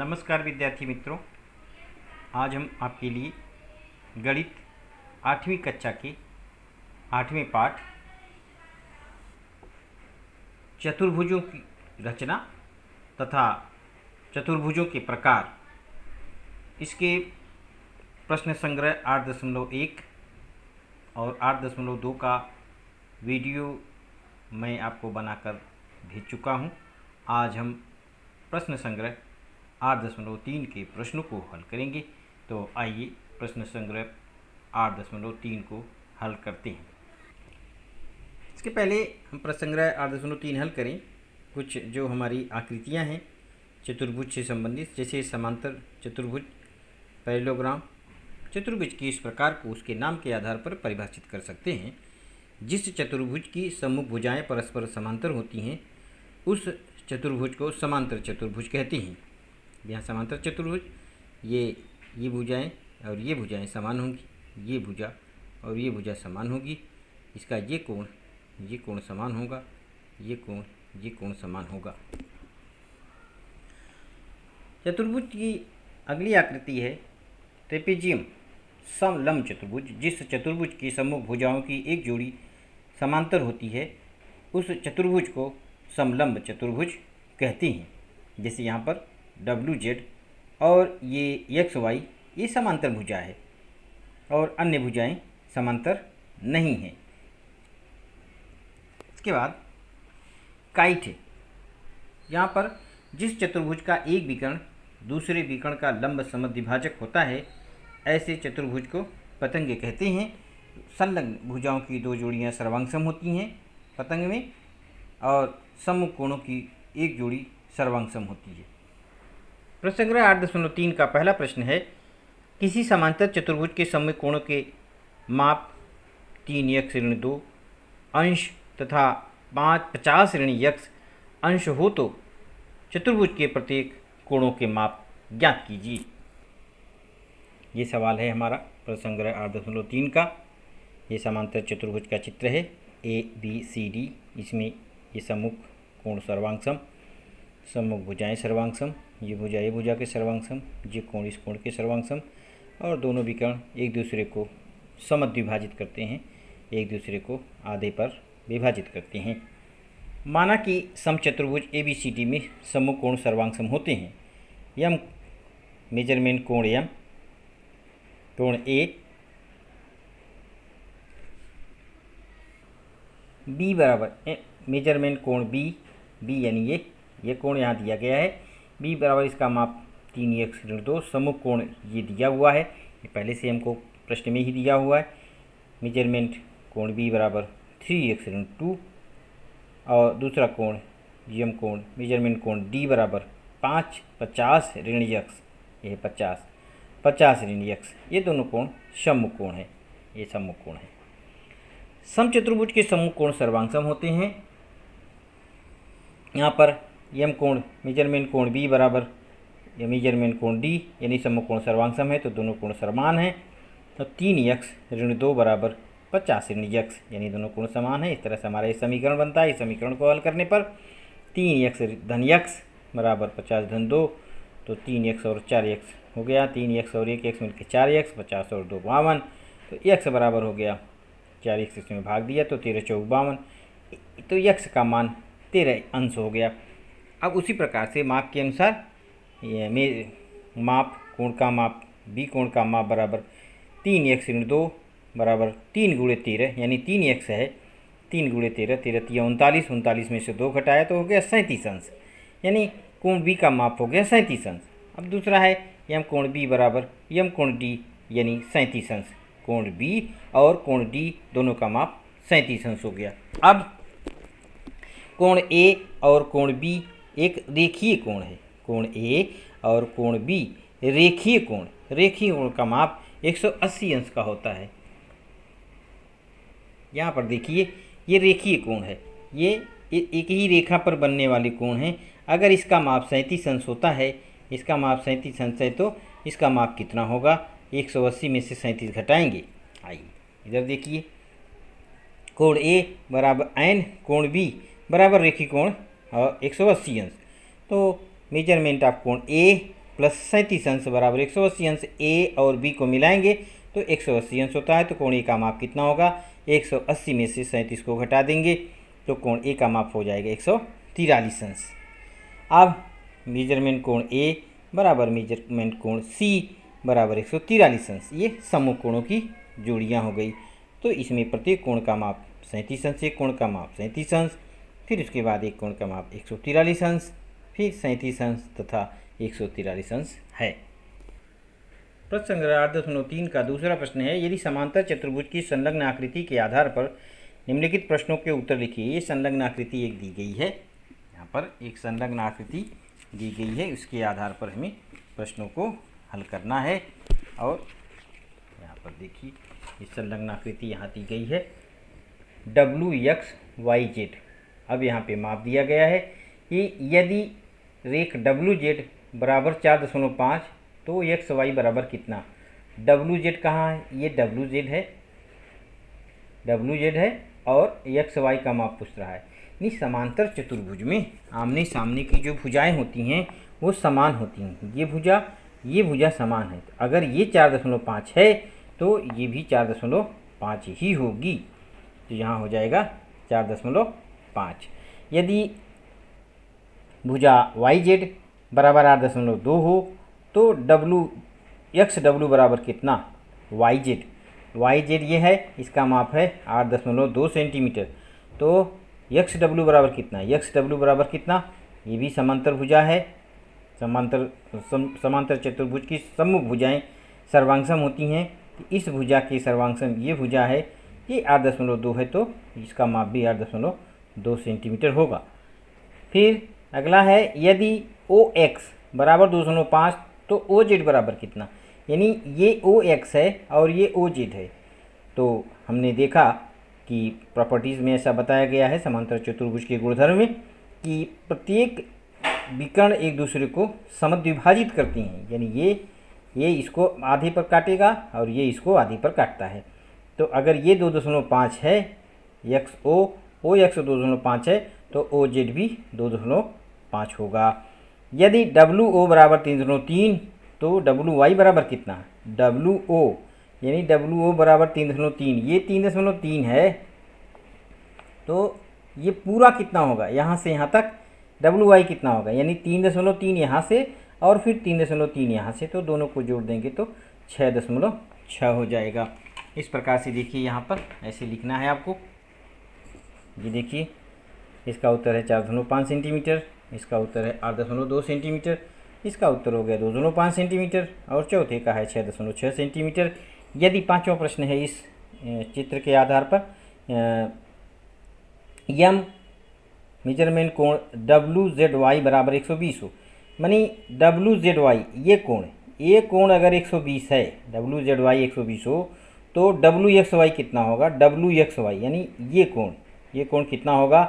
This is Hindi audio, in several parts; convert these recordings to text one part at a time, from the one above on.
नमस्कार विद्यार्थी मित्रों, आज हम आपके लिए गणित 8वीं कक्षा के 8वें पाठ चतुर्भुजों की रचना तथा चतुर्भुजों के प्रकार, इसके प्रश्न संग्रह 8.1 और 8.2 का वीडियो मैं आपको बनाकर भेज चुका हूं। आज हम प्रश्न संग्रह 8.3 के प्रश्नों को हल करेंगे। तो आइए प्रश्न संग्रह 8.3 को हल करते हैं। इसके पहले हम प्रश्न संग्रह 8.3 हल करें। कुछ जो हमारी आकृतियां हैं चतुर्भुज से संबंधित, जैसे समांतर चतुर्भुज, पैरेललोग्राम। चतुर्भुज के इस प्रकार को उसके नाम के आधार पर परिभाषित कर सकते हैं। जिस चतुर्भुज की सम्मुख भुजाएं परस्पर समांतर होती हैं उस चतुर्भुज को समांतर चतुर्भुज कहते हैं। यहाँ समांतर चतुर्भुज, ये भुजाएं और ये भुजाएं समान होंगी, ये भुजा और ये भुजा समान होगी, इसका ये कोण समान होगा, ये कोण समान होगा। चतुर्भुज की अगली आकृति है ट्रेपेजियम, समलंब चतुर्भुज। जिस चतुर्भुज की सम्मुख भुजाओं की एक जोड़ी समांतर होती है उस चतुर्भुज को समलंब चतुर्भुज कहते हैं। जैसे यहाँ पर WZ और ये XY ये समांतर भुजा है और अन्य भुजाएं समांतर नहीं हैं। इसके बाद काइट है। यहाँ पर जिस चतुर्भुज का एक विकर्ण दूसरे विकर्ण का लंब समद्विभाजक होता है ऐसे चतुर्भुज को पतंग कहते हैं। संलग्न भुजाओं की दो जोड़ियाँ सर्वांगसम होती हैं पतंग में और सम्मुख कोणों की एक जोड़ी सर्वांगसम होती है। प्रश्न संग्रह 8.3 का पहला प्रश्न है, किसी समांतर चतुर्भुज के सम्मुख कोणों के माप 3x-2 अंश तथा 50-x अंश हो तो चतुर्भुज के प्रत्येक कोणों के माप ज्ञात कीजिए। ये सवाल है हमारा प्रश्न संग्रह 8.3 का। ये समांतर चतुर्भुज का चित्र है ABCD। इसमें ये सम्मुख कोण सर्वांगसम, सम्मुख भुजाएं सर्वांगसम, ये भुजा के सर्वांगसम, ये कोण इस कोण के सर्वांगसम और दोनों विकर्ण एक दूसरे को समद्विभाजित करते हैं, एक दूसरे को आधे पर विभाजित करते हैं। माना कि समचतुर्भुज ABCD में सम्मुख कोण सर्वांगसम होते हैं। यम मेजरमेंट कोण यम, कोण A, B बराबर मेजरमेंट कोण B यानी ये कोण यहाँ दिया गया है। B बराबर इसका माप 3x-2, सम्मुख कोण ये दिया हुआ है, ये पहले से हमको प्रश्न में ही दिया हुआ है। मेजरमेंट कोण B बराबर 3x-2 और दूसरा कोण यम कोण मेजरमेंट कोण D बराबर 50 ऋण x, ये 50 ऋण x, ये दोनों कोण सम्मुख कोण है, ये सम्मुख कोण है। समचतुर्भुज के सम्मुख कोण सर्वांगसम होते हैं। यहाँ पर यम कोण मेजरमेंट कोण B बराबर मेजरमेंट कोण D यानी सम्मुख कोण सर्वांगसम है तो दोनों कोण समान हैं। तो 3x-2 बराबर 50 ऋण x यानी दोनों कोण समान है। इस तरह से हमारा ये समीकरण बनता है। इस समीकरण को हल करने पर 3x धन x बराबर 50-2, तो 3x और 4x हो गया, 3x और 1x मिलकर 4x, 50 और 2 52, तो x बराबर हो गया 4x, इसमें भाग दिया तो 13-4 52, तो x का मान 13 अंश हो गया। अब उसी प्रकार से माप के अनुसार कोण का माप B कोण का माप बराबर 3x-2 बराबर 3 × 13 यानी 3x है, 3 × 13, 13 × 39, 39 में से 2 घटाया तो हो गया 37 अंश, यानी कोण B का माप हो गया 37 अंश। अब दूसरा है यम कोण B बराबर यम कोण D यानी 37 अंश। कोण B और कोण D दोनों का माप 37 अंश हो गया। अब कोण A और कोण B एक रेखीय कोण है। कोण A और कोण B रेखीय कोण का माप 180 अंश का होता है। यहाँ पर देखिए ये रेखीय कोण है, ये एक ही रेखा पर बनने वाले कोण हैं। अगर इसका माप 37 अंश होता है, इसका माप 37 अंश है तो इसका माप कितना होगा? 180 में से 37 घटाएंगे। आइए इधर देखिए, कोण A बराबर n, कोण B बराबर रेखीय कोण और 180 अंश। तो मेजरमेंट ऑफ कोण A प्लस 37 अंश बराबर 180 अंश। ए और बी को मिलाएंगे तो 180 अंश होता है। तो कोण ए का माप कितना होगा? 180 में से 37 को घटा देंगे तो कोण ए का माप हो जाएगा 143 अंश। अब मेजरमेंट कोण ए बराबर मेजरमेंट कोण सी बराबर 143 अंश। ये सम्मुख कोणों की जोड़ियाँ हो गई। तो इसमें प्रत्येक कोण का माप 37 अंश, एक कोण का माप 37 अंश, फिर उसके बाद एक कोण का माप 143 अंश, फिर 37 अंश तथा 143 अंश है। प्रश्न संख्या 8.3 का दूसरा प्रश्न है, यदि समांतर चतुर्भुज की संलग्न आकृति के आधार पर निम्नलिखित प्रश्नों के उत्तर लिखिए। ये संलग्न आकृति एक दी गई है, यहाँ पर एक संलग्न आकृति दी गई है, उसके आधार पर हमें प्रश्नों को हल करना है। और यहाँ पर देखिए ये संलग्न आकृति यहाँ दी गई है WXYZ। अब यहाँ पे माप दिया गया है कि यदि रेख WZ बराबर 4.5 तो XY बराबर कितना? WZ कहाँ है? ये WZ है और XY का माप पूछ रहा है। नहीं, समांतर चतुर्भुज में आमने सामने की जो भुजाएं होती हैं वो समान होती हैं। ये भुजा समान है। तो अगर ये 4.5 है तो ये भी 4.5 ही होगी। तो यहाँ हो जाएगा 4.5। यदि भुजा YZ बराबर 8.2 हो तो XW बराबर कितना? YZ ये है, इसका माप है 8.2 सेंटीमीटर। तो XW बराबर कितना? XW बराबर कितना? ये भी समांतर भुजा है। समांतर चतुर्भुज की सम्मुख भुजाएं सर्वांगसम होती हैं। इस भुजा के सर्वांगसम ये भुजा है, ये 8.2 है तो इसका माप भी 8.2 सेंटीमीटर होगा। फिर अगला है, यदि OX बराबर 2.5 तो OZ बराबर कितना? यानी ये OX है और ये OZ है। तो हमने देखा कि प्रॉपर्टीज़ में ऐसा बताया गया है समांतर चतुर्भुज के गुणधर्म में कि प्रत्येक विकर्ण एक दूसरे को समद्विभाजित करती हैं। यानी ये इसको आधे पर काटेगा और ये इसको आधे पर काटता है। तो अगर ये 2.5 है, OX 2.5 है तो OZ भी 2.5 होगा। यदि WO बराबर 3.3 तो WY बराबर कितना? WO यानी WO बराबर 3.3, ये 3.3 है तो ये पूरा कितना होगा? यहाँ से यहाँ तक WY कितना होगा? यानी 3.3 यहाँ से और फिर 3.3 यहाँ से, तो दोनों को जोड़ देंगे तो 6.6 हो जाएगा। इस प्रकार से देखिए यहाँ पर ऐसे लिखना है आपको। ये देखिए इसका उत्तर है 4.5 सेंटीमीटर, इसका उत्तर है 8.2 सेंटीमीटर, इसका उत्तर हो गया 2.5 सेंटीमीटर और चौथे का है 6.6 सेंटीमीटर। यदि पांचवा प्रश्न है इस चित्र के आधार पर यम मेजरमेंट कोण WZY बराबर 120 हो, मानी WZY ये कोण अगर 120 है, WZY 120 हो तो WXY कितना होगा? WXY यानी ये कोण कितना होगा?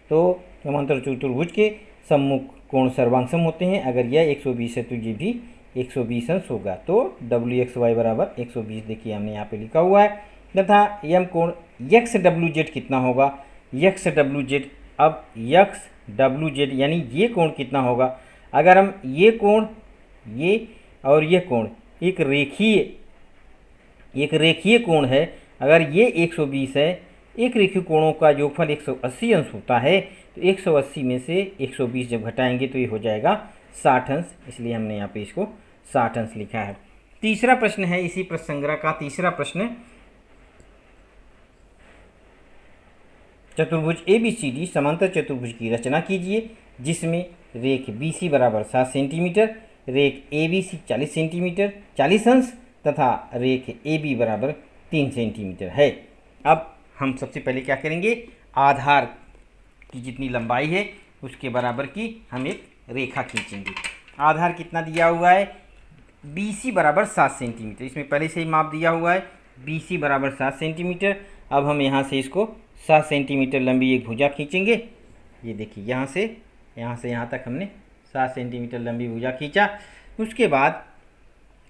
तो समांतर चतुर्भुज के सम्मुख कोण सर्वांगसम होते हैं। अगर यह 120 है तो ये भी 120 अंश होगा। तो WXY बराबर 120 देखिए हमने यहाँ पे लिखा हुआ है। तथा यम कोण XWZ कितना होगा? XWZ, अब XWZ यानी ये कोण कितना होगा? अगर हम ये कोण, ये और ये कोण एक रेखीय कोण है, अगर ये 120 है, एक रेखीय कोणों का योगफल 180 अंश होता है, तो 180 में से 120 जब घटाएंगे तो ये हो जाएगा 60 अंश, इसलिए हमने यहाँ पे इसको 60 अंश लिखा है। तीसरा प्रश्न है इसी प्रश्न संग्रह का तीसरा प्रश्न, चतुर्भुज ABCD समांतर चतुर्भुज की रचना कीजिए जिसमें रेख BC बराबर 7 सेंटीमीटर, रेख ABC 40 सेंटीमीटर 40 अंश तथा रेख AB बराबर 3 सेंटीमीटर है। अब हम सबसे पहले क्या करेंगे, आधार की जितनी लंबाई है उसके बराबर की हम एक रेखा खींचेंगे। आधार कितना दिया हुआ है? BC बराबर 7 सेंटीमीटर, इसमें पहले से ही माप दिया हुआ है BC बराबर 7 सेंटीमीटर। अब हम यहाँ से इसको 7 सेंटीमीटर लंबी एक भुजा खींचेंगे। ये देखिए यहाँ से यहाँ तक हमने 7 सेंटीमीटर लंबी भुजा खींचा। उसके बाद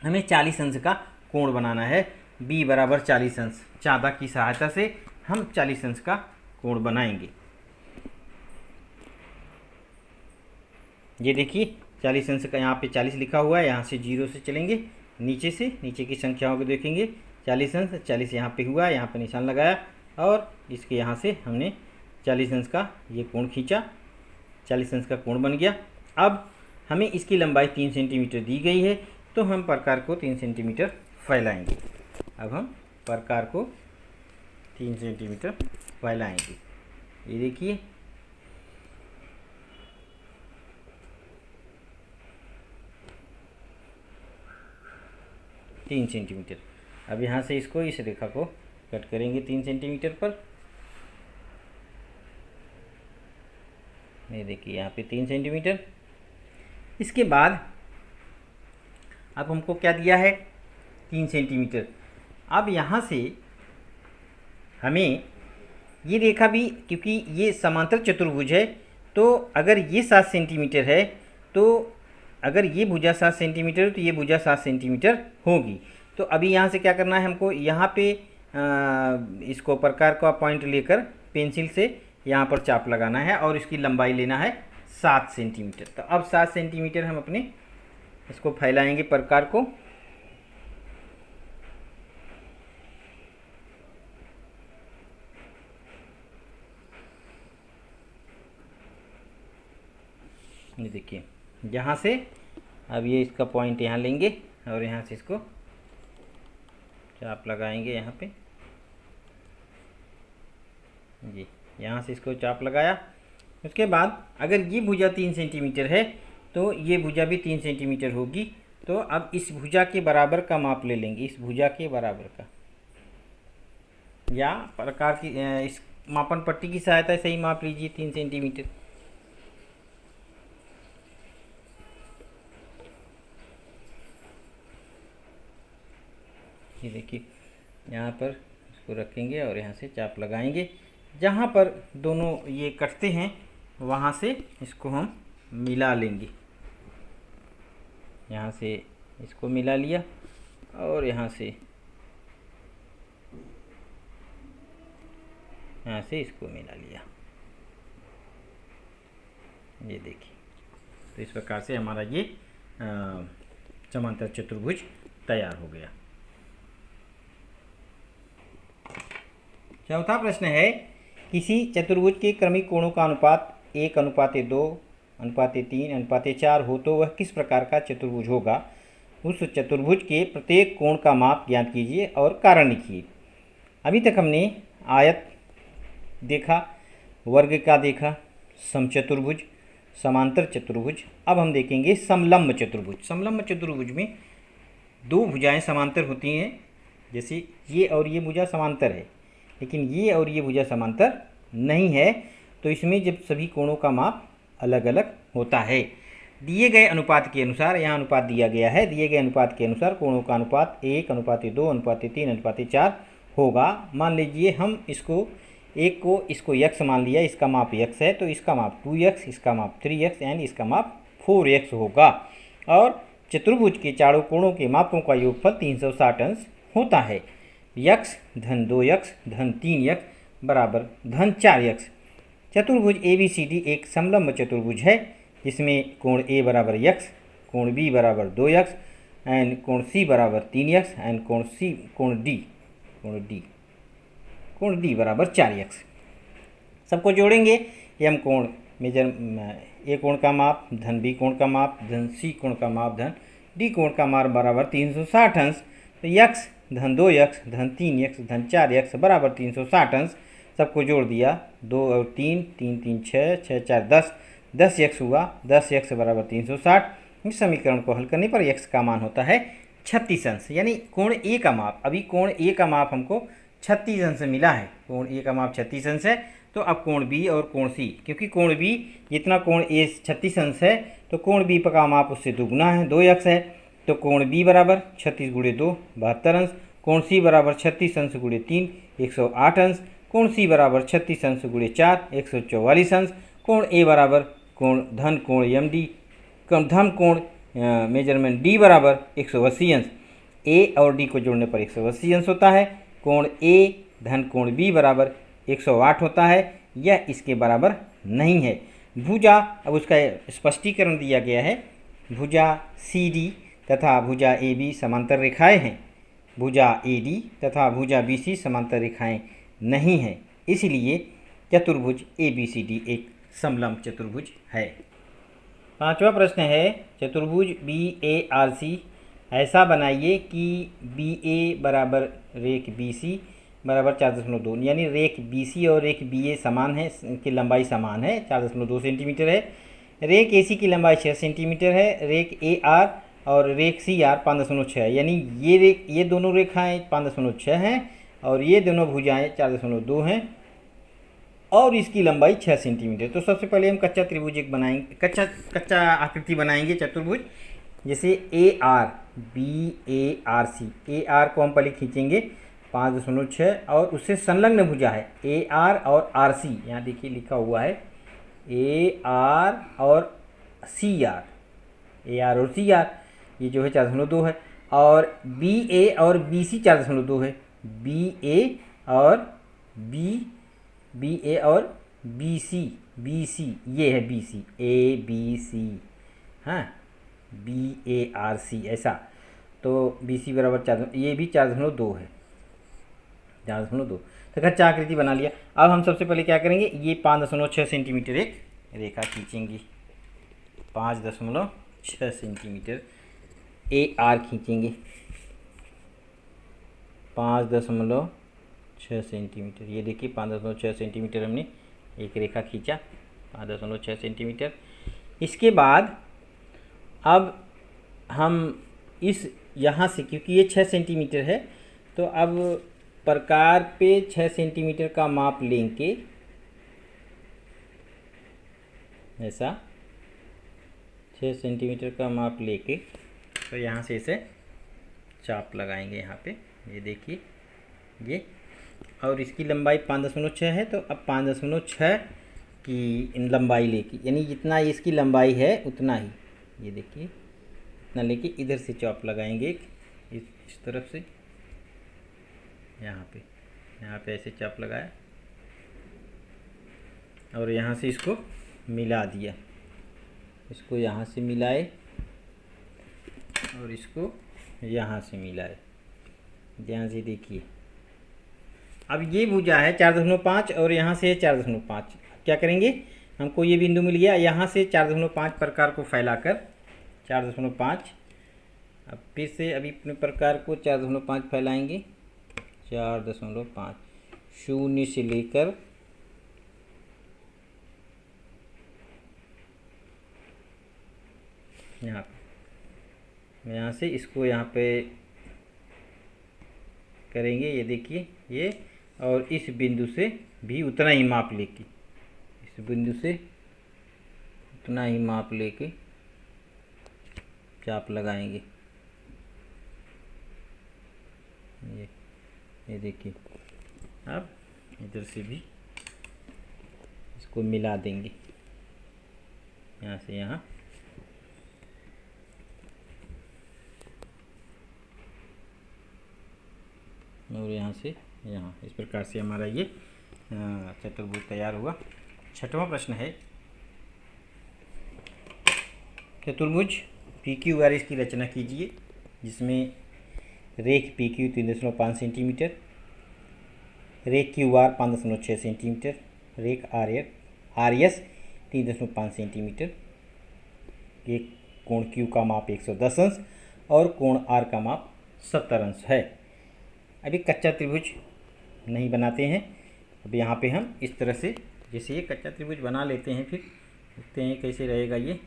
हमें 40 अंश का कोण बनाना है। B बराबर 40 अंश, चाँदा की सहायता से हम 40 अंश का कोण बनाएंगे। ये देखिए 40 अंश का यहाँ पे 40 लिखा हुआ है, यहाँ से 0 से चलेंगे, नीचे से नीचे की संख्याओं को देखेंगे। 40 अंश 40 यहाँ पे हुआ, यहाँ पे निशान लगाया और इसके यहाँ से हमने 40 अंश का ये कोण खींचा, 40 अंश का कोण बन गया। अब हमें इसकी लंबाई 3 सेंटीमीटर दी गई है, तो हम प्रकार को 3 सेंटीमीटर फैलाएंगे। अब हम प्रकार को 3 सेंटीमीटर फैलाएंगे। ये देखिए, तीन सेंटीमीटर। अब यहाँ से इसको, इस रेखा को कट करेंगे 3 सेंटीमीटर पर। ये देखिए यहाँ पे 3 सेंटीमीटर। इसके बाद अब हमको क्या दिया है, 3 सेंटीमीटर। अब यहाँ से हमें ये रेखा भी, क्योंकि ये समांतर चतुर्भुज है, तो अगर ये 7 सेंटीमीटर है, तो अगर ये भुजा 7 सेंटीमीटर तो ये भुजा 7 सेंटीमीटर होगी। तो अभी यहाँ से क्या करना है हमको, यहाँ पे इसको प्रकार का पॉइंट लेकर पेंसिल से यहाँ पर चाप लगाना है और इसकी लंबाई लेना है 7 सेंटीमीटर। तो अब 7 सेंटीमीटर हम अपने इसको फैलाएंगे प्रकार को। ये देखिए, यहाँ से अब ये इसका पॉइंट यहाँ लेंगे और यहाँ से इसको चाप लगाएंगे यहाँ पे। जी, यहाँ से इसको चाप लगाया। उसके बाद अगर ये भुजा 3 सेंटीमीटर है तो ये भुजा भी 3 सेंटीमीटर होगी। तो अब इस भुजा के बराबर का माप ले लेंगे, इस भुजा के बराबर का, या प्रकार की इस मापन पट्टी की सहायता से ही माप लीजिए 3 सेंटीमीटर। ये देखिए, यहाँ पर इसको रखेंगे और यहाँ से चाप लगाएंगे। जहाँ पर दोनों ये कटते हैं वहाँ से इसको हम मिला लेंगे। यहाँ से इसको मिला लिया और यहाँ से इसको मिला लिया। ये देखिए, तो इस प्रकार से हमारा ये समांतर चतुर्भुज तैयार हो गया। चौथा प्रश्न है, किसी चतुर्भुज के क्रमिक कोणों का अनुपात 1:2:3:4 हो तो वह किस प्रकार का चतुर्भुज होगा। उस चतुर्भुज के प्रत्येक कोण का माप ज्ञात कीजिए और कारण लिखिए। अभी तक हमने आयत देखा, वर्ग का देखा, समचतुर्भुज, समांतर चतुर्भुज। अब हम देखेंगे समलंब चतुर्भुज। समलंब चतुर्भुज में दो भुजाएं समांतर होती हैं, जैसे ये और ये भुजा समांतर है, लेकिन ये और ये भुजा समांतर नहीं है। तो इसमें जब सभी कोणों का माप अलग अलग होता है, दिए गए अनुपात के अनुसार, यहाँ अनुपात दिया गया है, दिए गए अनुपात के अनुसार कोणों का अनुपात 1:2:3:4 होगा। मान लीजिए हम इसको एक को इसको x मान लिया, इसका माप x है, तो इसका माप 2x, इसका माप 3x एंड इसका माप 4x होगा। और चतुर्भुज के चारों कोणों के मापों का योगफल 360 अंश होता है। x धन 2x धन 3x बराबर धन 4x। चतुर्भुज ABCD एक समलंब चतुर्भुज है जिसमें कोण A बराबर x, कोण B बराबर 2x एंड कोण C बराबर 3x एंड कोण D बराबर 4x। सबको जोड़ेंगे, एम कोण मेजर A कोण का माप धन B कोण का माप धन C कोण का माप धन D कोण का माप बराबर 360 अंश। तो x धन 2x धन 3x धन 4x बराबर 360 अंश। सबको जोड़ दिया, 2 और 3, 3 3 6, 6 4 10, 10x हुआ, 10x बराबर 360। इस समीकरण को हल करने पर x का मान होता है 36 अंश, यानी कोण A का माप। अभी कोण A का माप हमको 36 अंश मिला है, कोण A का माप 36 अंश है। तो अब कोण B और कोण C, क्योंकि कोण B जितना कोण A 36 अंश है तो कोण B का माप उससे दुगुना है, 2x है। तो कोण B बराबर 36 गुणे 2 72 अंश, कोण C बराबर 36 अंश गुणे 3 108 अंश, कोण C बराबर 36 अंश गुणे 4 144 अंश, कोण A बराबर धन कोण MD धन कोण मेजरमेंट D बराबर 180 अंश। A और D को जोड़ने पर 180 अंश होता है। कोण A धन कोण B बराबर 108 होता है, यह इसके बराबर नहीं है। भुजा, अब उसका स्पष्टीकरण दिया गया है। भुजा CD तथा भुजा AB समांतर रेखाएं हैं, भुजा AD तथा भुजा BC समांतर रेखाएं नहीं हैं, इसलिए चतुर्भुज ABCD एक समलंब चतुर्भुज है। पांचवा प्रश्न है, चतुर्भुज BARC ऐसा बनाइए कि BA बराबर रेख BC बराबर 4.2, यानी रेख BC और रेख BA समान है, इनकी लंबाई समान है, 4.2 सेंटीमीटर है। रेख AC की लंबाई 6 सेंटीमीटर है। रेख AR और रेख CR 5.6 है, यानी ये दोनों रेखाएं 5.6 हैं और ये दोनों भुजाएं 4.2 हैं और इसकी लंबाई 6 सेंटीमीटर। तो सबसे पहले हम कच्चा त्रिभुज एक बनाएंगे, कच्चा आकृति बनाएंगे चतुर्भुज। जैसे BARC, AR को हम पहले खींचेंगे 5.6 और उससे संलग्न भुजा है AR और RC, यहाँ देखिए लिखा हुआ है AR और CR, AR और CR ये जो है 4.2 है, और BA और BC 4.2 है, BA और BC ये है BC, ABC, हाँ, BARC ऐसा। तो BC बराबर 4, ये भी 4.2 है, 4.2। तो कच्चा आकृति बना लिया। अब हम सबसे पहले क्या करेंगे, ये 5.6 सेंटीमीटर एक रेखा खींचेंगे, 5.6 सेंटीमीटर AR खींचेंगे, 5.6 सेंटीमीटर। ये देखिए 5.6 सेंटीमीटर हमने एक रेखा खींचा, 5.6 सेंटीमीटर। इसके बाद अब हम इस यहाँ से, क्योंकि ये 6 सेंटीमीटर है, तो अब प्रकार पे 6 सेंटीमीटर का माप लेंगे, ऐसा 6 सेंटीमीटर का माप लेके तो यहाँ से इसे चाप लगाएंगे यहाँ पे, ये देखिए ये, और इसकी लंबाई 5.6 है। तो अब 5.6 की लंबाई लेके, यानी जितना इसकी लंबाई है उतना ही, ये देखिए इतना लेके इधर से चाप लगाएंगे एक, इस तरफ से यहाँ पे ऐसे चाप लगाया और यहाँ से इसको मिला दिया, इसको यहाँ से मिलाए और इसको यहाँ से मिलाए, यहाँ से देखिए। अब ये भुजा है 4.5 और यहाँ से 4.5। क्या करेंगे, हमको ये बिंदु मिल गया, यहाँ से 4.5 प्रकार को फैलाकर 4.5, अब फिर से अभी अपने प्रकार को 4.5 फैलाएंगे, 4.5 शून्य से लेकर यहाँ से इसको यहाँ पे करेंगे, ये देखिए ये, और इस बिंदु से भी उतना ही माप लेके, इस बिंदु से उतना ही माप लेके चाप लगाएंगे, ये देखिए। अब इधर से भी इसको मिला देंगे, यहाँ से यहाँ, और यहाँ से यहाँ, इस प्रकार से हमारा ये चतुर्भुज तैयार हुआ। छठवां प्रश्न है, चतुर्भुज PQRS की रचना कीजिए, जिसमें रेख PQ 3.5 सेंटीमीटर, रेख QR 5.6 सेंटीमीटर, रेख RS 3.5 सेंटीमीटर, एक कोण Q का माप 110 अंश और कोण R का माप 70 अंश है। अभी कच्चा त्रिभुज नहीं बनाते हैं, अब यहाँ पे हम इस तरह से, जैसे ये कच्चा त्रिभुज बना लेते हैं, फिर देखते हैं कैसे रहेगा। ये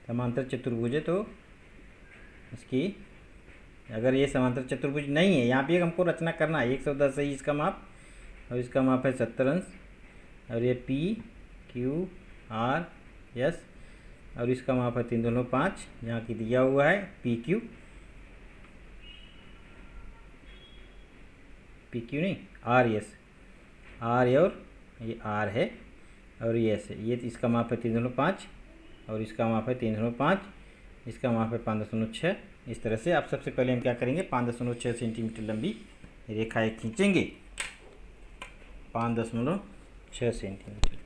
समांतर चतुर्भुज है, तो इसकी, अगर ये समांतर चतुर्भुज नहीं है, यहाँ पे हमको रचना करना है, 110 है इसका माप और इसका माप है 70 अंश, और ये PQRS और इसका माप है 3.5, यहाँ की दिया हुआ है PQ नहीं RS, R और ये R है और ये S है, ये इसका माप है 3.5 और इसका माप है 3.5, इसका माप है 5.6। इस तरह से आप सबसे पहले हम क्या करेंगे, 5.6 सेंटीमीटर लंबी रेखा एक खींचेंगे, 5.6 सेंटीमीटर।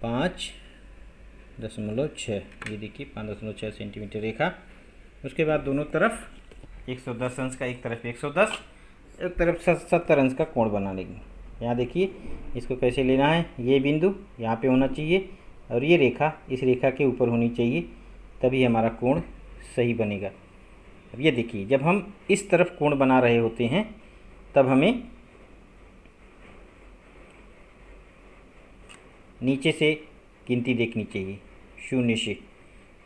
5.6, ये देखिए 5.6 सेंटीमीटर रेखा। उसके बाद दोनों तरफ 110 अंश का, एक तरफ 110, एक तरफ 70 अंश का कोण बना लेंगे। यहाँ देखिए इसको कैसे लेना है, ये बिंदु यहाँ पे होना चाहिए और ये रेखा इस रेखा के ऊपर होनी चाहिए, तभी हमारा कोण सही बनेगा। अब ये देखिए जब हम इस तरफ कोण बना रहे होते हैं तब हमें नीचे से गिनती देखनी चाहिए, 0 से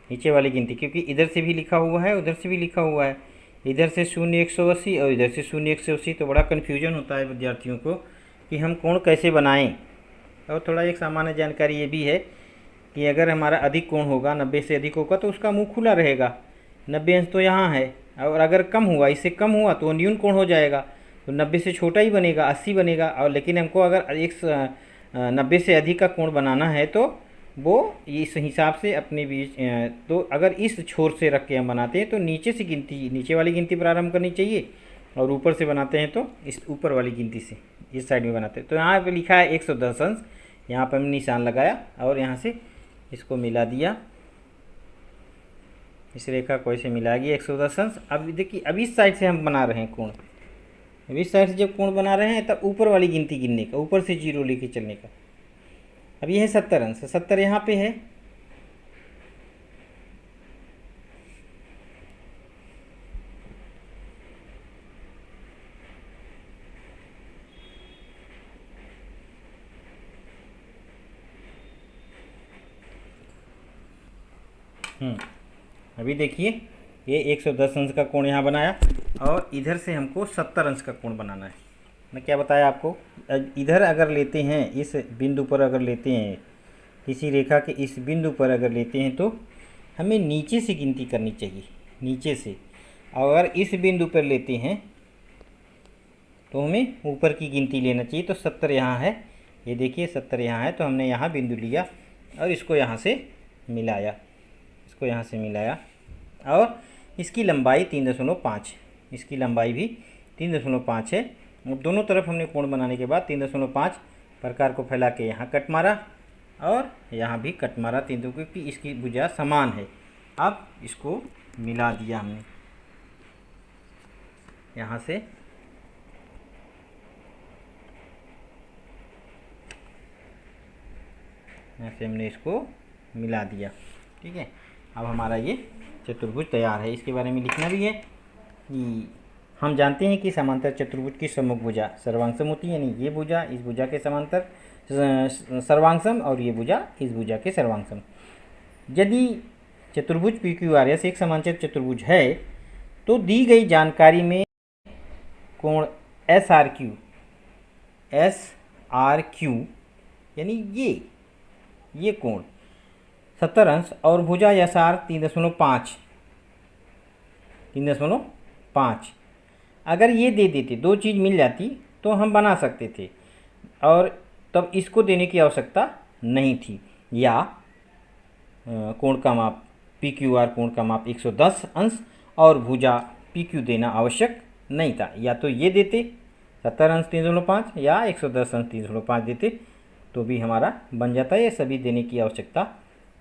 नीचे वाली गिनती, क्योंकि इधर से भी लिखा हुआ है उधर से भी लिखा हुआ है, इधर से 0 180 और इधर से 0 180, तो बड़ा कन्फ्यूजन होता है विद्यार्थियों को कि हम कोण कैसे बनाएं। और थोड़ा एक सामान्य जानकारी ये भी है कि अगर हमारा अधिक कोण होगा, 90 से अधिक होगा, तो उसका मुंह खुला रहेगा, 90 अंश तो यहाँ है, और अगर कम हुआ, इससे कम हुआ तो न्यून कोण हो जाएगा, तो 90 से छोटा ही बनेगा, 80 बनेगा। और लेकिन हमको अगर 90 से अधिक का कोण बनाना है तो वो इस हिसाब से अपने बीच, तो अगर इस छोर से रख के हम बनाते हैं तो नीचे से गिनती, नीचे वाली गिनती प्रारंभ करनी चाहिए, और ऊपर से बनाते हैं तो इस ऊपर वाली गिनती से इस साइड में बनाते हैं। तो यहाँ पे लिखा है 110 अंश, यहाँ पर हमने निशान लगाया और यहाँ से इसको मिला दिया, इस रेखा को ऐसे मिलाएगी 110 अंश। अब देखिए अब इस साइड से हम बना रहे हैं कोण, अब इस साइड से जब कोण बना रहे हैं तब ऊपर वाली गिनती गिनने का, ऊपर से 0 लेके चलने का। अब ये है 70 अंश, 70 यहाँ पे है, अभी देखिए ये 110 अंश का कोण यहाँ बनाया और इधर से हमको 70 अंश का कोण बनाना है। मैं क्या बताया आपको, इधर अगर लेते हैं, इस बिंदु पर अगर लेते हैं, किसी रेखा के इस बिंदु पर अगर लेते हैं तो हमें नीचे से गिनती करनी चाहिए, नीचे से। और अगर इस बिंदु पर लेते हैं तो हमें ऊपर की गिनती लेना चाहिए। तो 70 यहाँ है, ये देखिए 70 यहाँ है, तो हमने यहाँ बिंदु लिया और इसको यहाँ से मिलाया, इसको यहाँ से मिलाया, और इसकी लंबाई 3.5, इसकी लंबाई भी 3.5 है। अब दोनों तरफ हमने कोण बनाने के बाद 3.5 प्रकार को फैला के यहाँ कट मारा और यहाँ भी कट मारा, 3, क्योंकि इसकी भुजा समान है। अब इसको मिला दिया हमने यहाँ से, ऐसे हमने इसको मिला दिया, ठीक है। अब हमारा ये चतुर्भुज तैयार है। इसके बारे में लिखना भी है कि हम जानते हैं कि समांतर चतुर्भुज की सम्मुख भुजा सर्वांगसम होती है, यानी ये भुजा इस भुजा के समांतर सर्वांगसम और ये भुजा इस भुजा के सर्वांगसम। यदि चतुर्भुज PQRS एक समांतर चतुर्भुज है तो दी गई जानकारी में कोण SRQ यानी ये कोण 70 अंश और भुजा SR 3.5 अगर ये दे देते, दो चीज़ मिल जाती तो हम बना सकते थे, और तब इसको देने की आवश्यकता नहीं थी, या कोण का माप PQR कोण का माप 110 अंश और भुजा PQ देना आवश्यक नहीं था। या तो ये देते 70 अंश 3.5 या 110 अंश 3.5 देते तो भी हमारा बन जाता है, ये सभी देने की आवश्यकता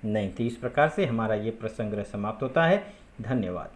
नहीं थी। इस प्रकार से हमारा ये प्रसंग समाप्त होता है। धन्यवाद।